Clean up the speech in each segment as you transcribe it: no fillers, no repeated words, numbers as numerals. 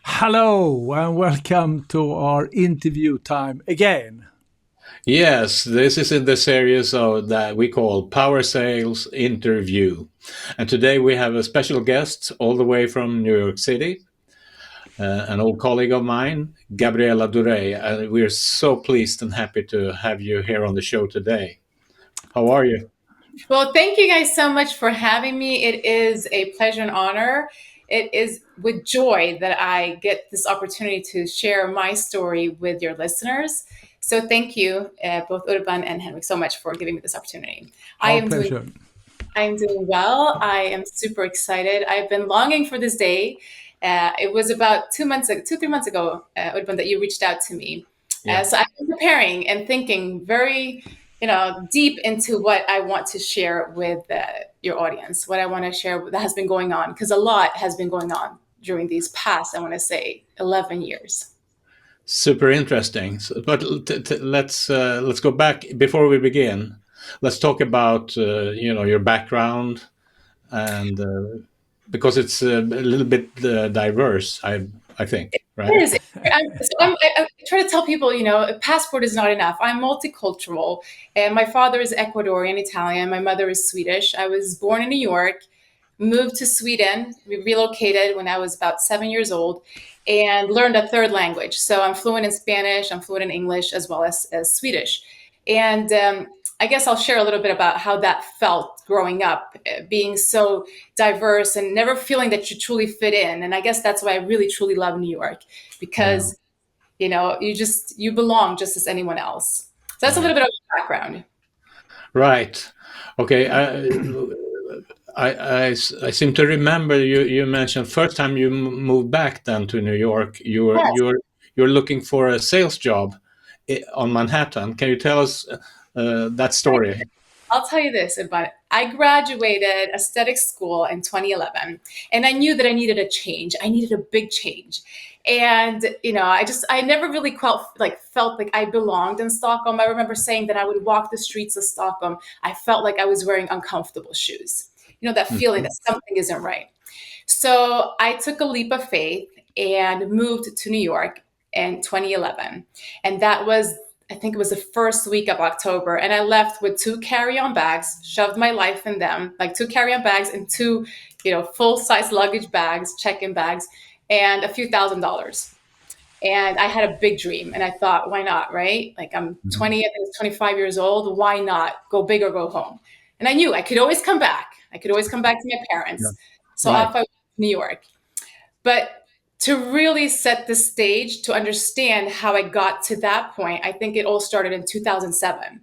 Hello and welcome to our interview time again. Yes, this is in the series that we call Powersales Interview. And today we have a special guest all the way from New York City, an old colleague of mine, Gabriella Duret. And we're so pleased and happy to have you here on the show today. How are you? Well, thank you guys so much for having me. It is a pleasure and honor. It is with joy that I get this opportunity to share my story with your listeners. So thank you, both Urban and Henrik, so much for giving me this opportunity. Our pleasure. I am doing well. I am super excited. I've been longing for this day. It was about 3 months ago, Urban, that you reached out to me. Yeah. So I've been preparing and thinking very deep into what I want to share with your audience, what I want to share that has been going on, because a lot has been going on during these past, I want to say, 11 years. Super interesting. But let's go back before we begin. Let's talk about your background, and because it's a little bit diverse, I think, right? It is. I try to tell people, a passport is not enough. I'm multicultural, and my father is Ecuadorian Italian. My mother is Swedish. I was born in New York, moved to Sweden, relocated when I was about 7 years old, and learned a third language. So I'm fluent in Spanish, I'm fluent in English, as well as Swedish. And I guess I'll share a little bit about how that felt growing up, being so diverse and never feeling that you truly fit in. And I guess that's why I really, truly love New York, because, you belong just as anyone else. So that's a little bit of background. Right. Okay. I seem to remember you mentioned first time you moved back then to New York. You're looking for a sales job on Manhattan. Can you tell us that story? I'll tell you this, but I graduated aesthetic school in 2011, and I knew that I needed a change. I needed a big change. And, I never really felt like I belonged in Stockholm. I remember saying that I would walk the streets of Stockholm. I felt like I was wearing uncomfortable shoes. That feeling that something isn't right. So I took a leap of faith and moved to New York in 2011. And that was, I think it was the first week of October. And I left with 2 carry-on bags, shoved my life in them, like 2 carry-on bags and 2, full-size luggage bags, check-in bags, and a few $1,000s. And I had a big dream. And I thought, why not, right? Like I'm 20, I think I was 25 years old. Why not go big or go home? And I knew I could always come back. I could always come back to my parents. Yeah. So Right. off I went to New York. But to really set the stage, to understand how I got to that point, I think it all started in 2007.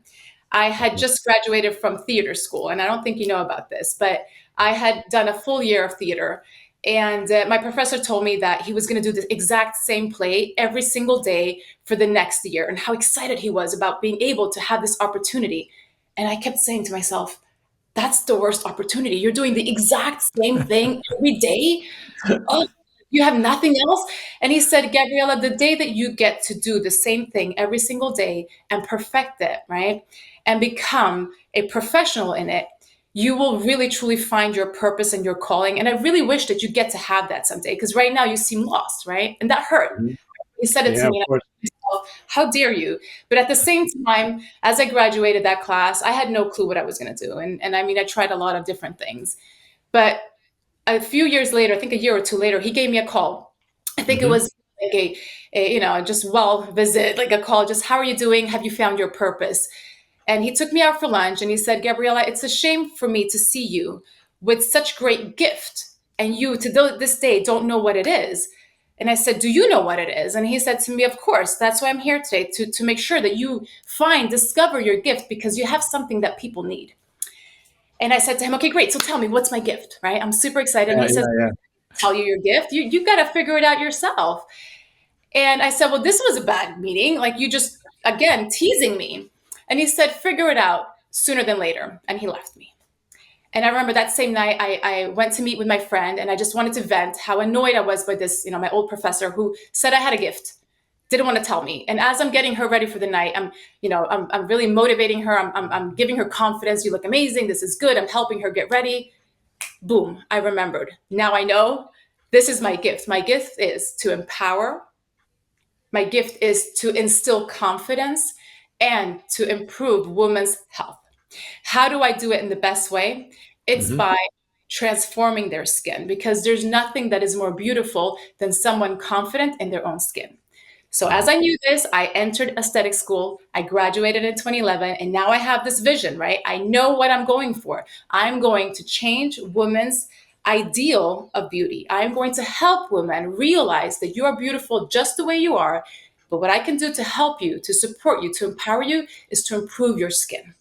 I had just graduated from theater school, and I don't think you know about this, but I had done a full year of theater. And my professor told me that he was going to do the exact same play every single day for the next year, and how excited he was about being able to have this opportunity. And I kept saying to myself, that's the worst opportunity. You're doing the exact same thing every day. Oh, you have nothing else? And he said, Gabriella, the day that you get to do the same thing every single day and perfect it, right? And become a professional in it, you will really truly find your purpose and your calling. And I really wish that you get to have that someday, because right now you seem lost, right? And that hurt. He said it Yeah, to of me. course. How dare you? But at the same time, as I graduated that class, I had no clue what I was going to do. And I mean, I tried a lot of different things. But a few years later, I think a year or 2 later, he gave me a call. I think it was like just visit, like a call, just how are you doing? Have you found your purpose? And he took me out for lunch and he said, Gabriella, it's a shame for me to see you with such great gift, and you to this day don't know what it is. And I said, do you know what it is? And he said to me, of course, that's why I'm here today, to make sure that you discover your gift, because you have something that people need. And I said to him, okay, great. So tell me, what's my gift, right? I'm super excited. And he says, Yeah. tell you your gift. You got to figure it out yourself. And I said, well, this was a bad meeting. Like you just, again, teasing me. And he said, figure it out sooner than later. And he left me. And I remember that same night, I went to meet with my friend, and I just wanted to vent how annoyed I was by this, my old professor who said I had a gift, didn't want to tell me. And as I'm getting her ready for the night, I'm really motivating her. I'm giving her confidence. You look amazing. This is good. I'm helping her get ready. Boom, I remembered. Now I know This is my gift. My gift is to empower. My gift is to instill confidence and to improve women's health. How do I do it in the best way? It's Mm-hmm. by transforming their skin, because there's nothing that is more beautiful than someone confident in their own skin. So as I knew this, I entered aesthetic school. I graduated in 2011, and now I have this vision, right? I know what I'm going for. I'm going to change women's ideal of beauty. I'm going to help women realize that you are beautiful just the way you are. But what I can do to help you, to support you, to empower you, is to improve your skin.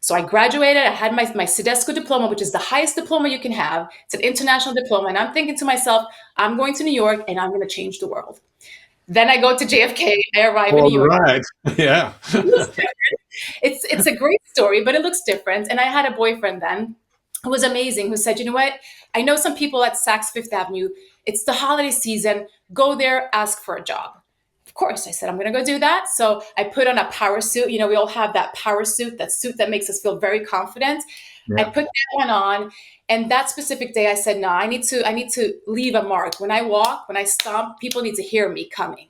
So I graduated. I had my Cedesco diploma, which is the highest diploma you can have. It's an international diploma. And I'm thinking to myself, I'm going to New York and I'm going to change the world. Then I go to JFK. I arrive in New York. Right. Yeah. It's a great story, but it looks different. And I had a boyfriend then who was amazing, who said, you know what? I know some people at Saks Fifth Avenue. It's the holiday season. Go there, ask for a job. Of course, I said, I'm going to go do that. So I put on a power suit. You know, we all have that power suit, that suit that makes us feel very confident. Yeah. I put that one on. And that specific day, I said, no, I need to leave a mark. When I walk, when I stomp, people need to hear me coming.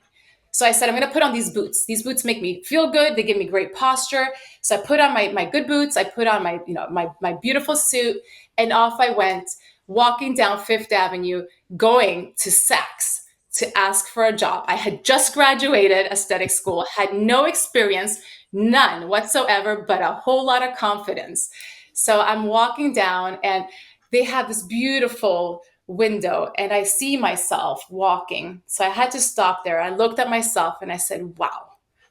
So I said, I'm going to put on these boots. These boots make me feel good. They give me great posture. So I put on my good boots. I put on my beautiful suit, and off I went, walking down Fifth Avenue, going to Saks to ask for a job. I had just graduated aesthetic school, had no experience, none whatsoever, but a whole lot of confidence. So I'm walking down, and they have this beautiful window, and I see myself walking. So I had to stop there. I looked at myself and I said, wow,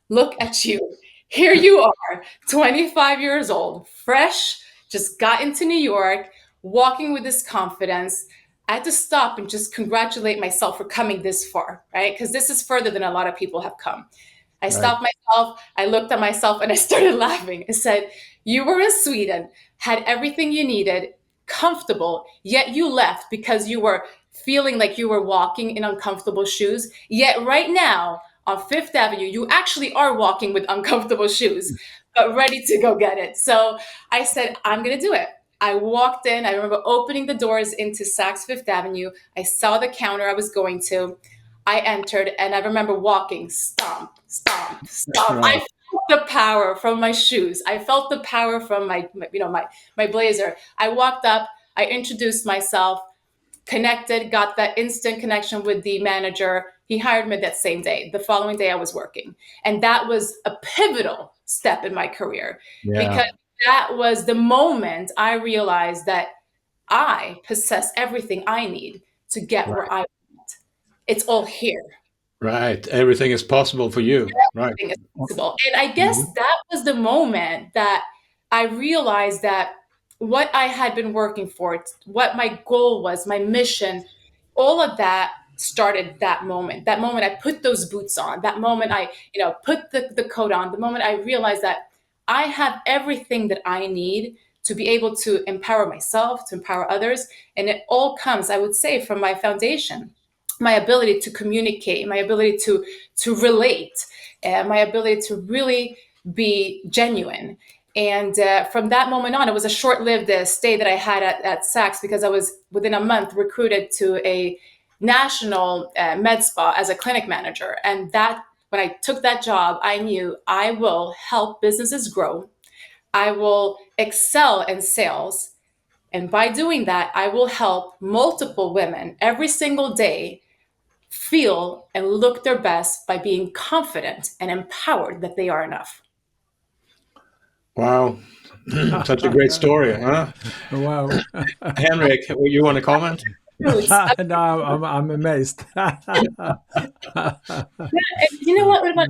look at you. Here you are, 25 years old, fresh, just got into New York, walking with this confidence. I had to stop and just congratulate myself for coming this far, right? Because this is further than a lot of people have come. I stopped myself, I looked at myself, and I started laughing. I said, you were in Sweden, had everything you needed, comfortable, yet you left because you were feeling like you were walking in uncomfortable shoes. Yet right now on Fifth Avenue, you actually are walking with uncomfortable shoes, but ready to go get it. So I said, I'm going to do it. I walked in. I remember opening the doors into Saks Fifth Avenue. I saw the counter I was going to. I entered, and I remember walking, stomp, stomp, stomp. Right. I felt the power from my shoes. I felt the power from my blazer. I walked up, I introduced myself, connected, got that instant connection with the manager. He hired me that same day. The following day I was working. And that was a pivotal step in my career, because that was the moment I realized that I possess everything I need to get where I want. It's all here. Right. Everything is possible for you. Right. Everything is possible. And I guess that was the moment that I realized that what I had been working for, what my goal was, my mission, all of that started that moment. That moment I put those boots on, that moment I, put the coat on, the moment I realized that I have everything that I need to be able to empower myself, to empower others. And it all comes, I would say, from my foundation, my ability to communicate, my ability to relate, my ability to really be genuine. And from that moment on, it was a short-lived stay that I had at Saks, because I was within a month recruited to a national med spa as a clinic manager. And that, when I took that job, I knew I will help businesses grow. I will excel in sales. And by doing that, I will help multiple women every single day feel and look their best by being confident and empowered that they are enough. Wow. Such a great story, huh? Wow. Henrik, you want to comment? No, I'm amazed. You know what?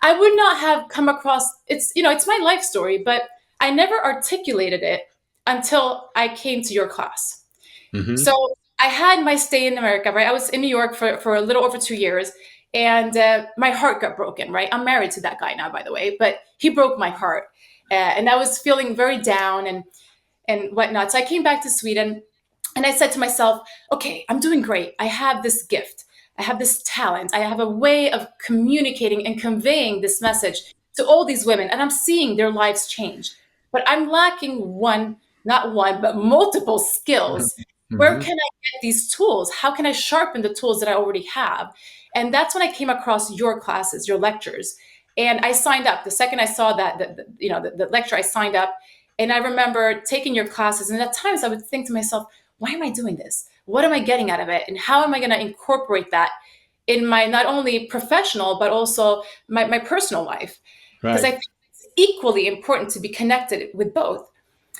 I would not have come across, it's my life story, but I never articulated it until I came to your class. Mm-hmm. So I had my stay in America, right? I was in New York for a little over 2 years, and my heart got broken, right? I'm married to that guy now, by the way, but he broke my heart. And I was feeling very down and whatnot. So I came back to Sweden, and I said to myself, okay, I'm doing great. I have this gift. I have this talent. I have a way of communicating and conveying this message to all these women, and I'm seeing their lives change. But I'm lacking not one, but multiple skills Where can I get these tools? How can I sharpen the tools that I already have? And that's when I came across your classes, your lectures. And I signed up. The second I saw that, the lecture, I signed up. And I remember taking your classes. And at times I would think to myself, why am I doing this? What am I getting out of it? And how am I going to incorporate that in my not only professional, but also my personal life? Because I think it's equally important to be connected with both.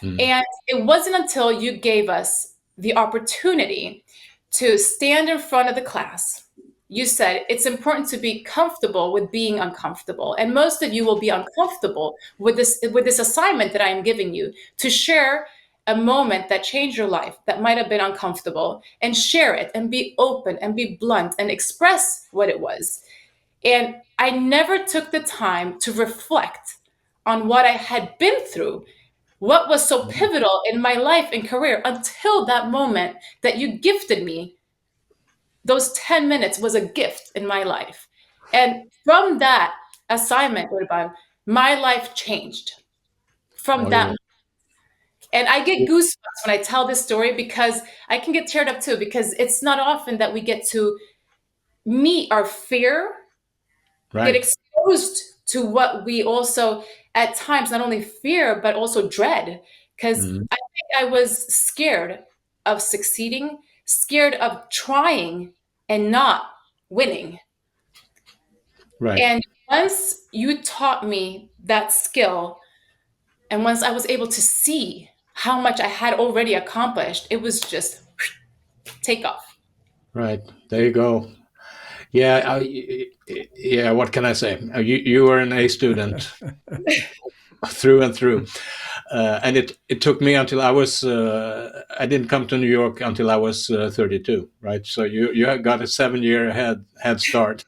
And it wasn't until you gave us the opportunity to stand in front of the class. You said it's important to be comfortable with being uncomfortable. And most of you will be uncomfortable with this assignment that I am giving you, to share a moment that changed your life that might have been uncomfortable, and share it and be open and be blunt and express what it was. And I never took the time to reflect on what I had been through, what was so pivotal in my life and career, until that moment that you gifted me. Those 10 minutes was a gift in my life. And from that assignment, Urban, my life changed from that moment. And I get goosebumps when I tell this story, because I can get teared up too, because it's not often that we get to meet our fear, get exposed to what we also at times not only fear, but also dread. Because I think I was scared of succeeding, scared of trying and not winning. And once you taught me that skill, and once I was able to see how much I had already accomplished, it was just take off. Right. There you go. Yeah. Yeah. What can I say? You were an A student through and through. And it took me until I was, I didn't come to New York until I was 32, right? So you got a 7-year head start.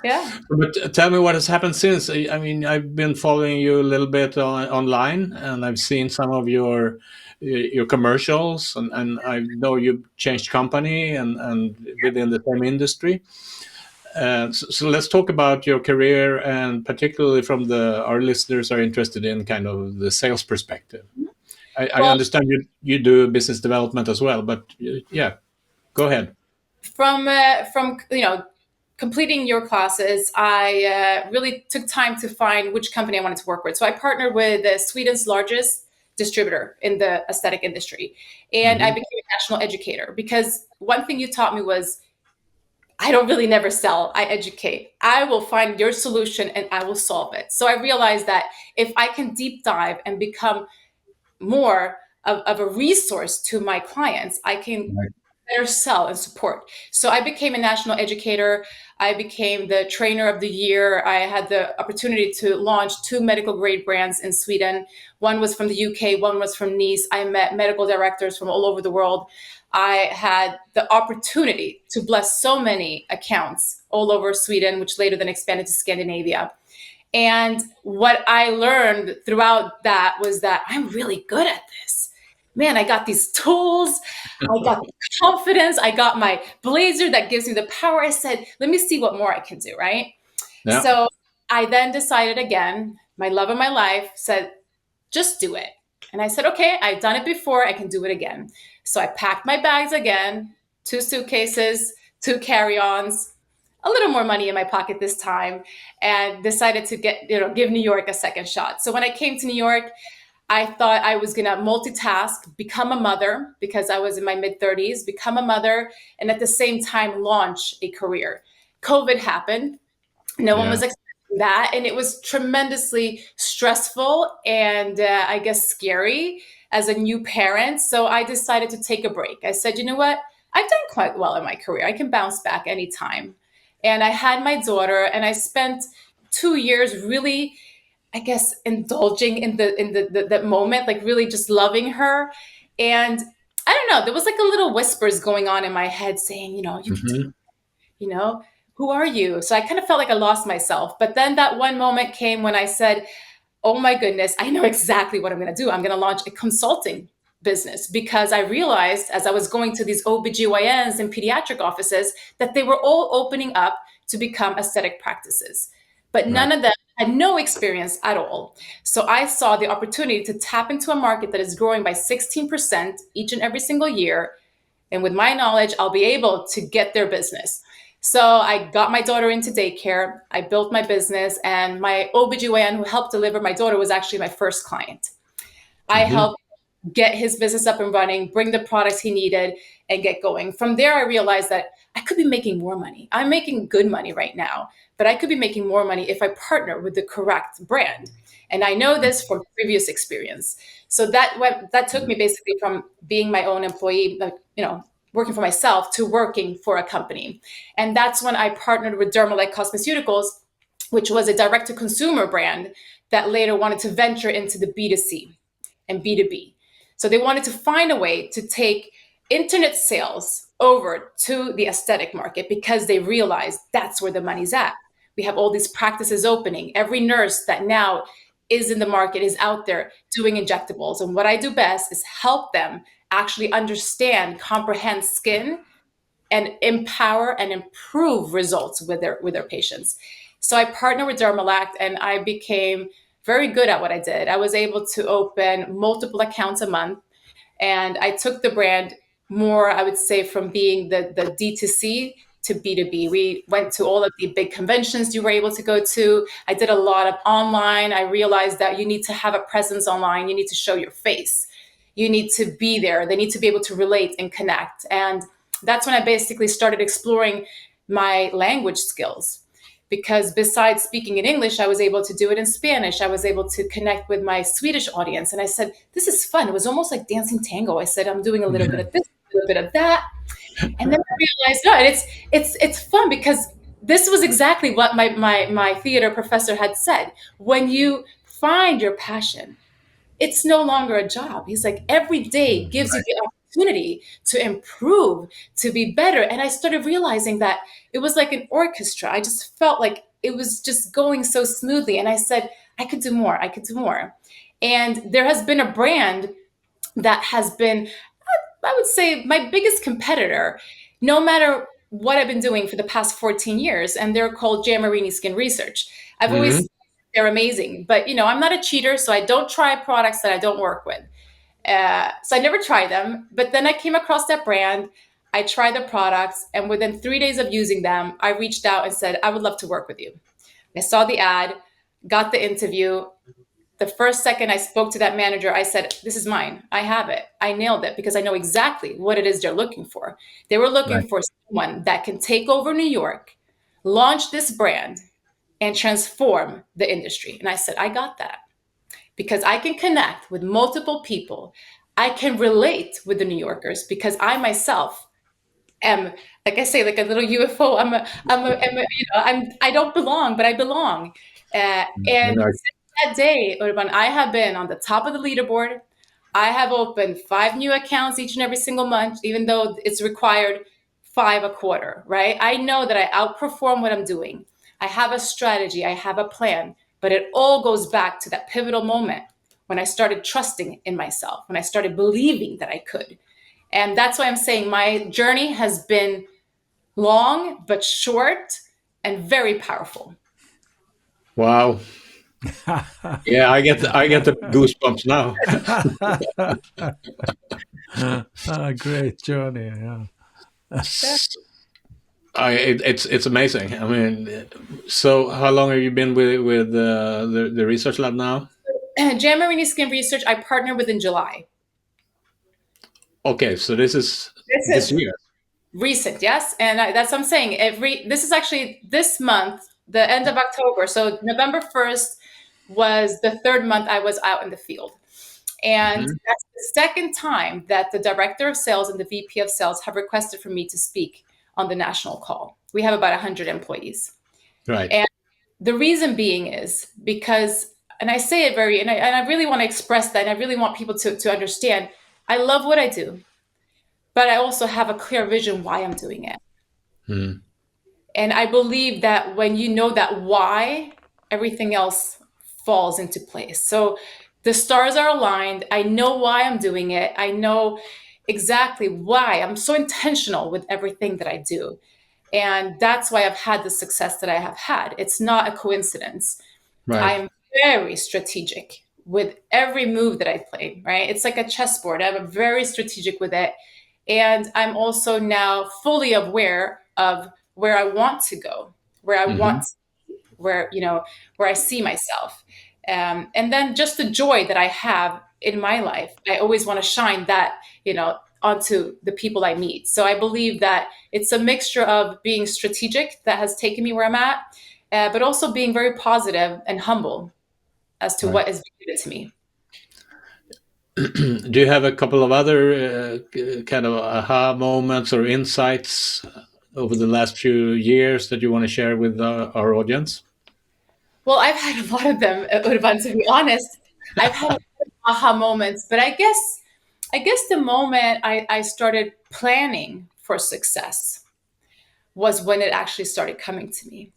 Yeah. But tell me what has happened since. I mean, I've been following you a little bit online, and I've seen some of your commercials, and I know you've changed company and within the same industry. So let's talk about your career, and particularly from our listeners are interested in kind of the sales perspective. I understand you do business development as well, but yeah, go ahead. From completing your classes, I really took time to find which company I wanted to work with. So I partnered with Sweden's largest distributor in the aesthetic industry, and I became a national educator, because one thing you taught me was, I don't really never sell, I educate. I will find your solution and I will solve it. So I realized that if I can deep dive and become more of a resource to my clients, I can better sell and support. So I became a national educator. I became the trainer of the year. I had the opportunity to launch 2 medical grade brands in Sweden. One was from the UK, one was from Nice. I met medical directors from all over the world. I had the opportunity to bless so many accounts all over Sweden, which later then expanded to Scandinavia. And what I learned throughout that was that I'm really good at this. Man, I got these tools, I got the confidence, I got my blazer that gives me the power. I said, let me see what more I can do, right? Yeah. So I then decided again, my love of my life said, just do it. And I said, okay, I've done it before, I can do it again. So I packed my bags again, 2 suitcases, 2 carry-ons, a little more money in my pocket this time, and decided to give New York a second shot. So when I came to New York, I thought I was going to multitask, become a mother, because I was in my mid-30s, become a mother, and at the same time launch a career. COVID happened. No one was expecting that. And it was tremendously stressful and I guess scary as a new parent. So I decided to take a break. I said, you know what? I've done quite well in my career. I can bounce back anytime. And I had my daughter, and I spent 2 years really, I guess, indulging in the moment, like really just loving her. And I don't know, there was like a little whispers going on in my head saying, you can do it, who are you? So I kind of felt like I lost myself. But then that one moment came when I said, oh my goodness, I know exactly what I'm going to do. I'm going to launch a consulting business, because I realized as I was going to these OBGYNs and pediatric offices that they were all opening up to become aesthetic practices. But none of them had no experience at all. So I saw the opportunity to tap into a market that is growing by 16% each and every single year. And with my knowledge, I'll be able to get their business. So I got my daughter into daycare. I built my business, and my OBGYN who helped deliver my daughter was actually my first client. I helped get his business up and running, bring the products he needed, and get going. From there, I realized that I could be making more money. I'm making good money right now, but I could be making more money if I partner with the correct brand. And I know this from previous experience. So that took me basically from being my own employee, working for myself, to working for a company. And that's when I partnered with Dermalite Cosmeceuticals, which was a direct-to-consumer brand that later wanted to venture into the B2C and B2B. So they wanted to find a way to take internet sales over to the aesthetic market because they realized that's where the money's at. We have all these practices opening. Every nurse that now is in the market is out there doing injectables. And what I do best is help them actually understand, comprehend skin, and empower and improve results with their patients. So I partnered with Dermalact, and I became very good at what I did. I was able to open multiple accounts a month, and I took the brand more, I would say, from being the D2C to B2B. We went to all of the big conventions you were able to go to. I did a lot of online. I realized that you need to have a presence online. You need to show your face. You need to be there. They need to be able to relate and connect. And that's when I basically started exploring my language skills. Because besides speaking in English, I was able to do it in Spanish. I was able to connect with my Swedish audience. And I said, this is fun. It was almost like dancing tango. I said, I'm doing a little bit of this, a little bit of that. And then I realized, no, and it's fun because this was exactly what my theater professor had said. When you find your passion, it's no longer a job. He's like, every day gives you the opportunity to improve, to be better. And I started realizing that it was like an orchestra. I just felt like it was just going so smoothly. And I said, I could do more. I could do more. And there has been a brand that has been, I would say, my biggest competitor, no matter what I've been doing for the past 14 years. And they're called Gianmarini Skin Research. I've always, they're amazing, but I'm not a cheater, so I don't try products that I don't work with. So I never tried them, but then I came across that brand. I tried the products, and within 3 days of using them, I reached out and said, I would love to work with you. I saw the ad, got the interview. The first second I spoke to that manager, I said, this is mine. I have it. I nailed it because I know exactly what it is they're looking for. They were looking for someone that can take over New York, launch this brand, and transform the industry. And I said, I got that because I can connect with multiple people. I can relate with the New Yorkers because I myself am, like I say, like a little UFO. I don't belong, but I belong. And since that day, Urban, I have been on the top of the leaderboard. I have opened 5 new accounts each and every single month, even though it's required 5 a quarter, right? I know that I outperform what I'm doing. I have a strategy, I have a plan, but it all goes back to that pivotal moment when I started trusting in myself, when I started believing that I could. And that's why I'm saying my journey has been long, but short and very powerful. Wow. Yeah, I get the goosebumps now. Great journey. Yeah. It's amazing. I mean, so how long have you been with the research lab now? Gianmarini Skin Research, I partnered with in July. Okay, so this is year. Recent, yes, and that's what I'm saying. This is actually this month, the end of October. So November 1st was the 3rd month I was out in the field. And that's the second time that the director of sales and the VP of sales have requested for me to speak on the national call. We have about 100 employees. Right. And the reason being is because, and I say it and I really want to express that, and I really want people to understand, I love what I do, but I also have a clear vision why I'm doing it. And I believe that when you know that why, everything else falls into place. So the stars are aligned. I know why I'm doing it. I know exactly why. I'm so intentional with everything that I do. And that's why I've had the success that I have had. It's not a coincidence. Right. I'm very strategic with every move that I play, right? It's like a chessboard. I'm very strategic with it. And I'm also now fully aware of where I want to go, where I want, Hmm. where, where I see myself. And then just the joy that I have in my life, I always want to shine that, onto the people I meet. So I believe that it's a mixture of being strategic that has taken me where I'm at, but also being very positive and humble as to Right. what is given to me. Do you have a couple of other kind of aha moments or insights over the last few years that you want to share with our audience? Well, I've had a lot of them, Urban, to be honest. I've had a lot of aha moments, but I guess the moment I started planning for success was when it actually started coming to me.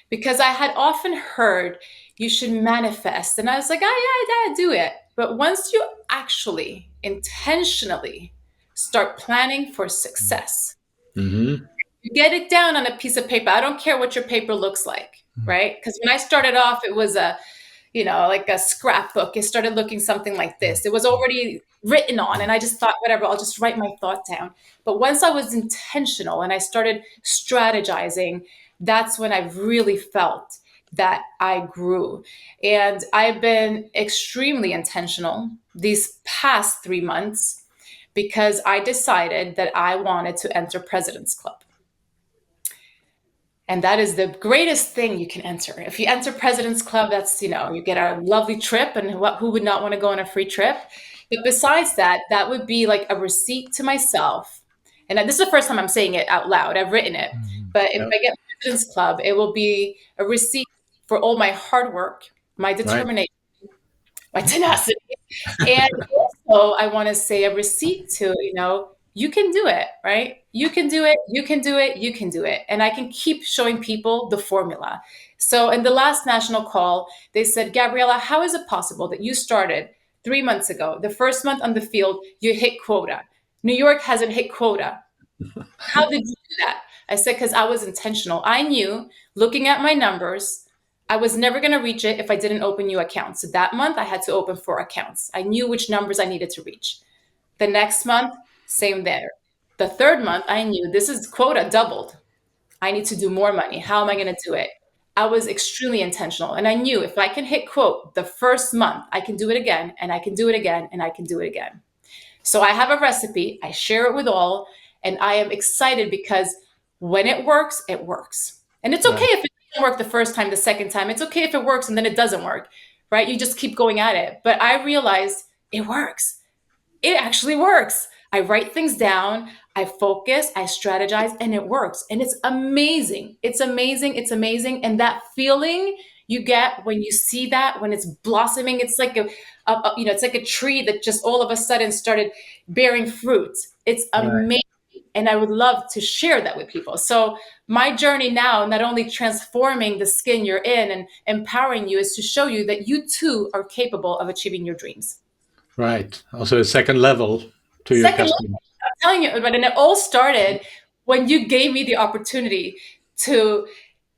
Because I had often heard you should manifest. And I was like, oh, yeah, I do it. But once you actually intentionally start planning for success, Hmm. you get it down on a piece of paper. I don't care what your paper looks like, right? Because when I started off, it was like a scrapbook. It started looking something like this. It was already written on, and I just thought, whatever, I'll just write my thought down. But once I was intentional and I started strategizing, that's when I really felt that I grew. And I've been extremely intentional these past 3 months because I decided that I wanted to enter President's Club. And that is the greatest thing you can enter. If you enter President's Club, that's, you get a lovely trip, and who would not want to go on a free trip? But besides that, that would be like a receipt to myself. And this is the first time I'm saying it out loud. I've written it. But if Yep. I get President's Club, it will be a receipt for all my hard work, my Right. determination, my tenacity. And also, I want to say a receipt to, you can do it, right? You can do it, you can do it, you can do it. And I can keep showing people the formula. So in the last national call, they said, Gabriella, how is it possible that you started 3 months ago, the first month on the field, you hit quota? New York hasn't hit quota. How did you do that? I said, because I was intentional. I knew, looking at my numbers, I was never going to reach it if I didn't open new accounts. So that month, I had to open 4 accounts. I knew which numbers I needed to reach. The next month, same there. The third month, I knew this is quota doubled. I need to do more money. How am I going to do it? I was extremely intentional. And I knew if I can hit quote the first month, I can do it again, and I can do it again, and I can do it again. So I have a recipe. I share it with all. And I am excited because when it works, it works. And it's okay Right. if it doesn't work the first time, the second time. It's okay if it works and then it doesn't work, right? You just keep going at it. But I realized it works. It actually works. I write things down, I focus, I strategize, and it works. And it's amazing. It's amazing. It's amazing. And that feeling you get when you see that, when it's blossoming, it's like it's like a tree that just all of a sudden started bearing fruit. It's Right. amazing. And I would love to share that with people. So my journey now, not only transforming the skin you're in and empowering you, is to show you that you too are capable of achieving your dreams. Right. Also a second level to your Second, customer. I'm telling you, and it all started when you gave me the opportunity to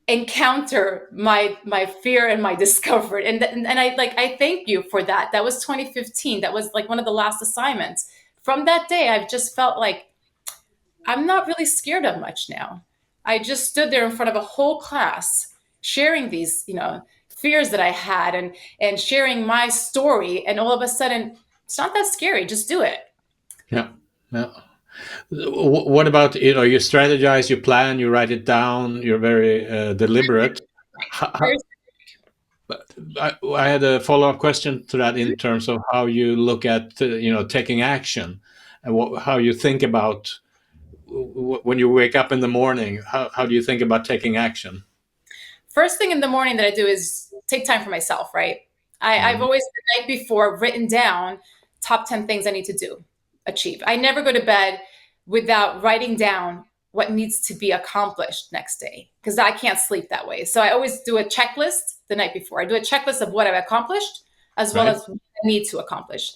encounter my fear and my discomfort, and I thank you for that. That was 2015. That was like one of the last assignments. From that day, I've just felt like I'm not really scared of much now. I just stood there in front of a whole class, sharing these fears that I had, and sharing my story, and all of a sudden, it's not that scary. Just do it. Yeah. Yeah. What about, you strategize, you plan, you write it down, you're very deliberate. Very I had a follow-up question to that in terms of how you look at, taking action, and how you think about when you wake up in the morning. How do you think about taking action? First thing in the morning that I do is take time for myself, right? I've Mhm. always, the night before, written down top 10 things I need to do, achieve. I never go to bed without writing down what needs to be accomplished next day because I can't sleep that way. So I always do a checklist the night before. I do a checklist of what I've accomplished as well Right. as what I need to accomplish.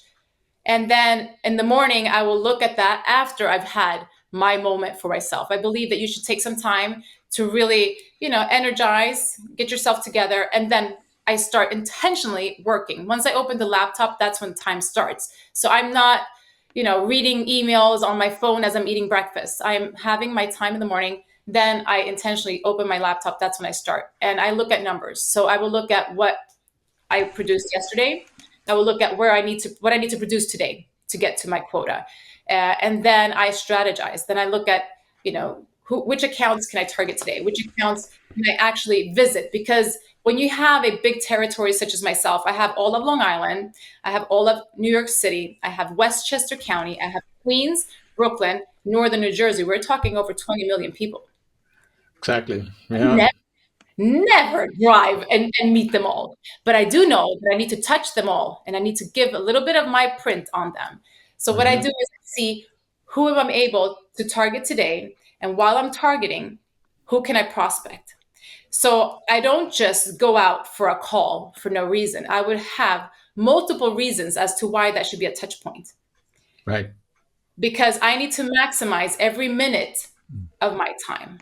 And then in the morning, I will look at that after I've had my moment for myself. I believe that you should take some time to really, energize, get yourself together, and then I start intentionally working. Once I open the laptop, that's when time starts. So I'm not, reading emails on my phone as I'm eating breakfast. I'm having my time in the morning. Then I intentionally open my laptop. That's when I start. And I look at numbers. So I will look at what I produced yesterday. I will look at what I need to produce today to get to my quota. And then I strategize. Then I look at, which accounts can I target today? Which accounts can I actually visit? Because when you have a big territory such as myself, I have all of Long Island, I have all of New York City, I have Westchester County, I have Queens, Brooklyn, Northern New Jersey. We're talking over 20 million people. Exactly. Yeah. Never drive and meet them all. But I do know that I need to touch them all, and I need to give a little bit of my print on them. So what I do is see who am I able to target today, and while I'm targeting, who can I prospect? So I don't just go out for a call for no reason. I would have multiple reasons as to why that should be a touch point. Right. Because I need to maximize every minute of my time.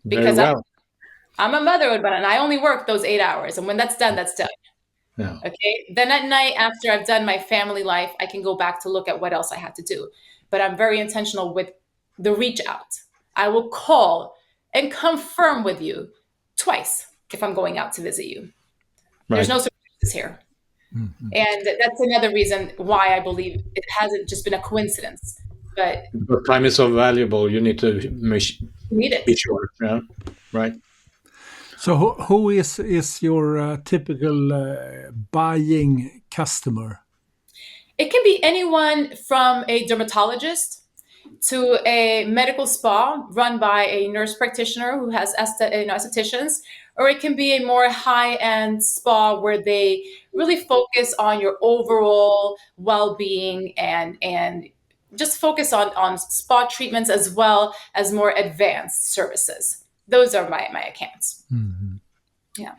Very well. I'm a motherhood one, and I only work those 8 hours. And when that's done, that's done. Yeah. Okay. Then at night, after I've done my family life, I can go back to look at what else I had to do. But I'm very intentional with the reach out. I will call and confirm with you twice if I'm going out to visit you. Right. There's no surprises here. Mm-hmm. And that's another reason why I believe it hasn't just been a coincidence. But time is so valuable. You need to be sure. Yeah. Right. So who is your typical buying customer? It can be anyone from a dermatologist to a medical spa run by a nurse practitioner who has estheticians, or it can be a more high-end spa where they really focus on your overall well-being and just focus on spa treatments as well as more advanced services. Those are my accounts. Mm-hmm. Yeah.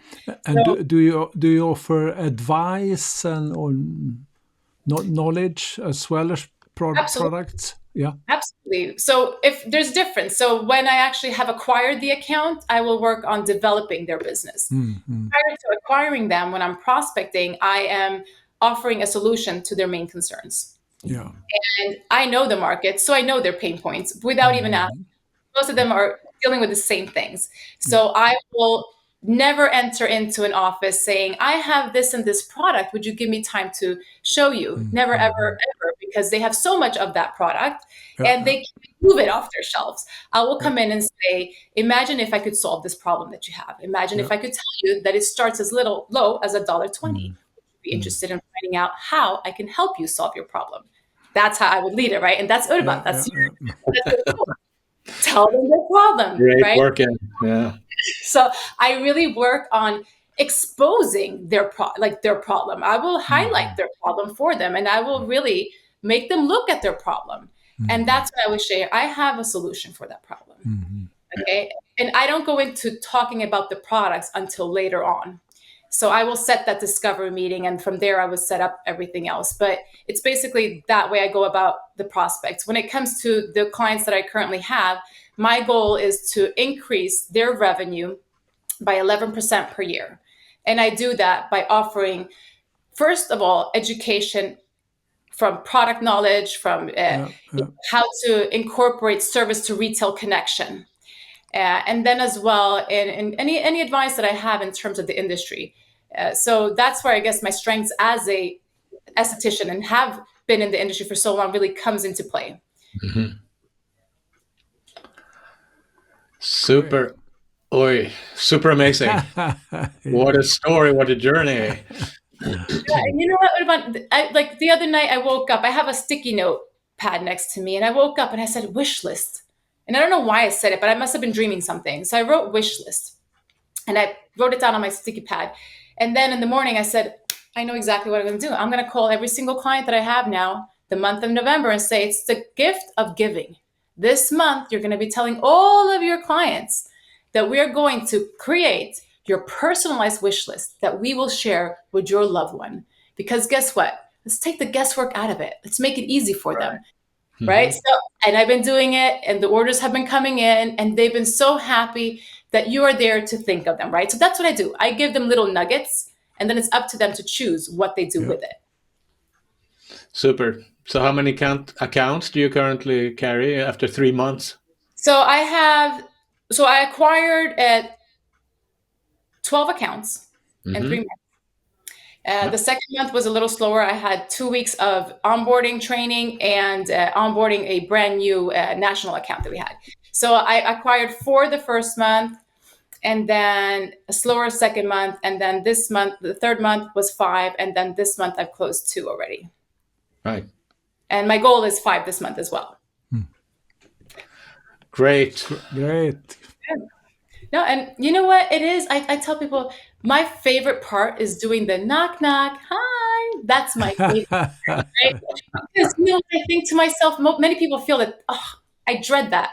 And so, do you offer advice or knowledge as well as products? Yeah, absolutely. So if there's difference, so when I actually have acquired the account, I will work on developing their business. Mm-hmm. Prior to acquiring them, when I'm prospecting, I am offering a solution to their main concerns. Yeah, and I know the market, so I know their pain points without even asking. Most of them are dealing with the same things. So I will never enter into an office saying, I have this and this product. Would you give me time to show you? Never, ever, ever, because they have so much of that product and they can't move it off their shelves. I will come in and say, imagine if I could solve this problem that you have. Imagine if I could tell you that it starts as low as $1.20. Would you be interested in finding out how I can help you solve your problem? That's how I would lead it, right? And that's Urban. That's tell them the problem. Great right? working. Yeah. So I really work on exposing their problem. I will highlight their problem for them, and I will really make them look at their problem. And that's what I would share. I have a solution for that problem. Okay. And I don't go into talking about the products until later on. So I will set that discovery meeting, and from there I will set up everything else. But it's basically that way I go about the prospects. When it comes to the clients that I currently have, my goal is to increase their revenue by 11% per year. And I do that by offering, first of all, education from product knowledge, from how to incorporate service to retail connection. And then as well, in any advice that I have in terms of the industry. So that's where I guess my strengths as a esthetician and have been in the industry for so long really comes into play. Mm-hmm. Super. Oi, super amazing. What a story, what a journey. And you know what, like the other night I woke up, I have a sticky note pad next to me, and I woke up and I said wish list. And I don't know why I said it, but I must have been dreaming something. So I wrote wish list, and I wrote it down on my sticky pad. And then in the morning I said, I know exactly what I'm going to do. I'm going to call every single client that I have now, the month of November, and say, it's the gift of giving. This month, you're going to be telling all of your clients that we are going to create your personalized wish list that we will share with your loved one. Because guess what? Let's take the guesswork out of it. Let's make it easy for them. Mm-hmm. Right? So, and I've been doing it, and the orders have been coming in, and they've been so happy that you are there to think of them, right? So that's what I do. I give them little nuggets, And then it's up to them to choose what they do with it. Super. So how many accounts do you currently carry after 3 months? So I acquired 12 accounts in 3 months. The second month was a little slower. I had 2 weeks of onboarding training and onboarding a brand new national account that we had. So I acquired 4 the first month, and then a slower second month. And then this month, the third month was 5. And then this month I've closed 2 already. Right. And my goal is 5 this month as well. Great. No, and you know what it is? I tell people my favorite part is doing the knock, knock, hi. That's my favorite part, right? Because I think to myself, many people feel that, I dread that.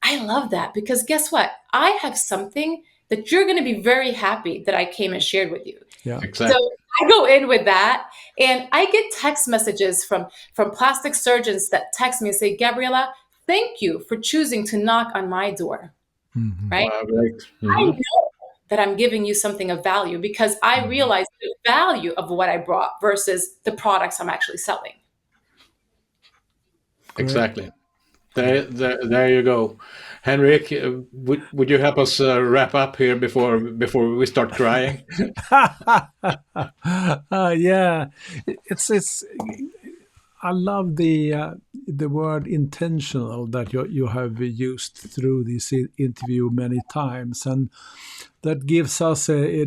I love that because guess what? I have something that you're going to be very happy that I came and shared with you. Yeah, exactly. So I go in with that, and I get text messages from plastic surgeons that text me and say, Gabriella, thank you for choosing to knock on my door. Right? I know that I'm giving you something of value because I realize the value of what I brought versus the products I'm actually selling. Exactly. There you go. Henrik, would you help us wrap up here before we start crying? Yeah, it's. I love the word intentional that you have used through this interview many times, and that gives us a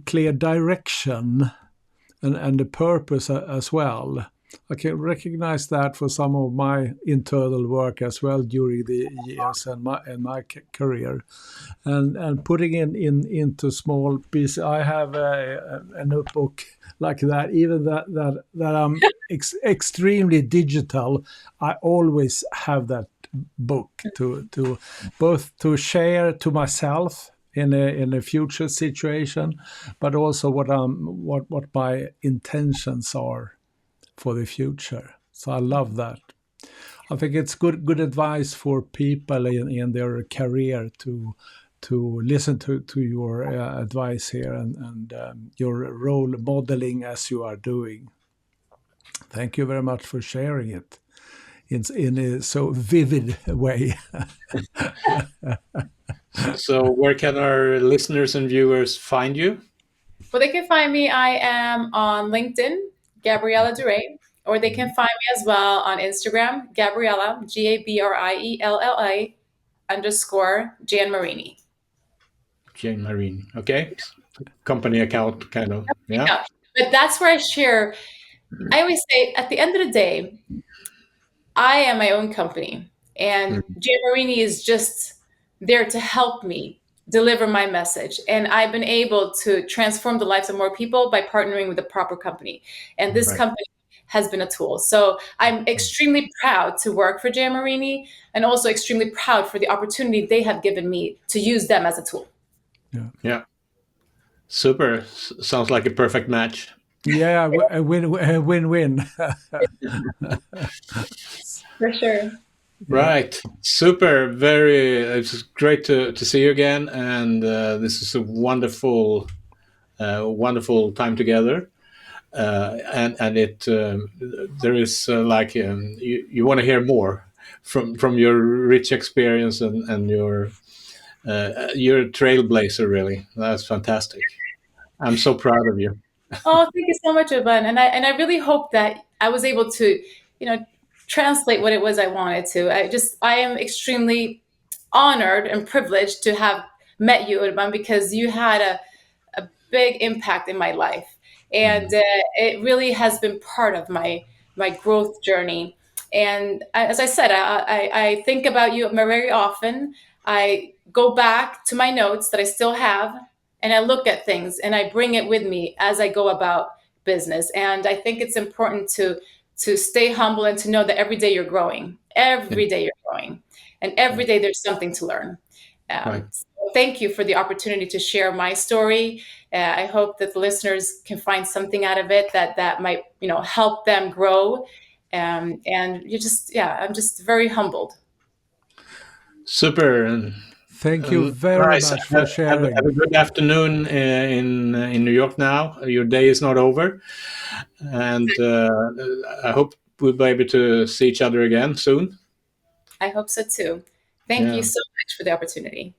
clear direction and a purpose as well. I can recognize that for some of my internal work as well during the years and my career, and putting into small pieces. I have a notebook like that. Even that I'm extremely digital, I always have that book to both to share to myself in a future situation, but also what my intentions are for the future. So I love that. I think it's good advice for people in their career to listen to your advice here and your role modeling as you are doing. Thank you very much for sharing it in a so vivid way. So where can our listeners and viewers find you? Well, they can find me. I am on LinkedIn, Gabriella Duret, or they can find me as well on Instagram, Gabriella, Gabriella _ Jan Marini. Jane Marine. Okay. Company account, kind of. Yeah. But that's where I share. I always say at the end of the day, I am my own company, and Jan Marini is just there to help me deliver my message. And I've been able to transform the lives of more people by partnering with the proper company. And this company has been a tool. So I'm extremely proud to work for Jan Marini, and also extremely proud for the opportunity they have given me to use them as a tool. Yeah. Super. Sounds like a perfect match. Yeah, a win-win. For sure. Right. Super. It's great to see you again. And this is a wonderful time together. And it there is you want to hear more from your rich experience and you're a trailblazer, really. That's fantastic. I'm so proud of you. Oh, thank you so much, Ivan. And I really hope that I was able to, translate what it was I wanted to. I am extremely honored and privileged to have met you, Ivan, because you had a big impact in my life. And it really has been part of my growth journey. And as I said, I think about you very often. I go back to my notes that I still have, and I look at things and I bring it with me as I go about business. And I think it's important to stay humble and to know that every day you're growing. Every day you're growing. And every day there's something to learn. So thank you for the opportunity to share my story. I hope that the listeners can find something out of it that might, help them grow. And I'm just very humbled. Super. And Thank you very Nice. much for sharing. Have a good afternoon in New York now. Your day is not over. And I hope we'll be able to see each other again soon. I hope so too. Thank you so much for the opportunity.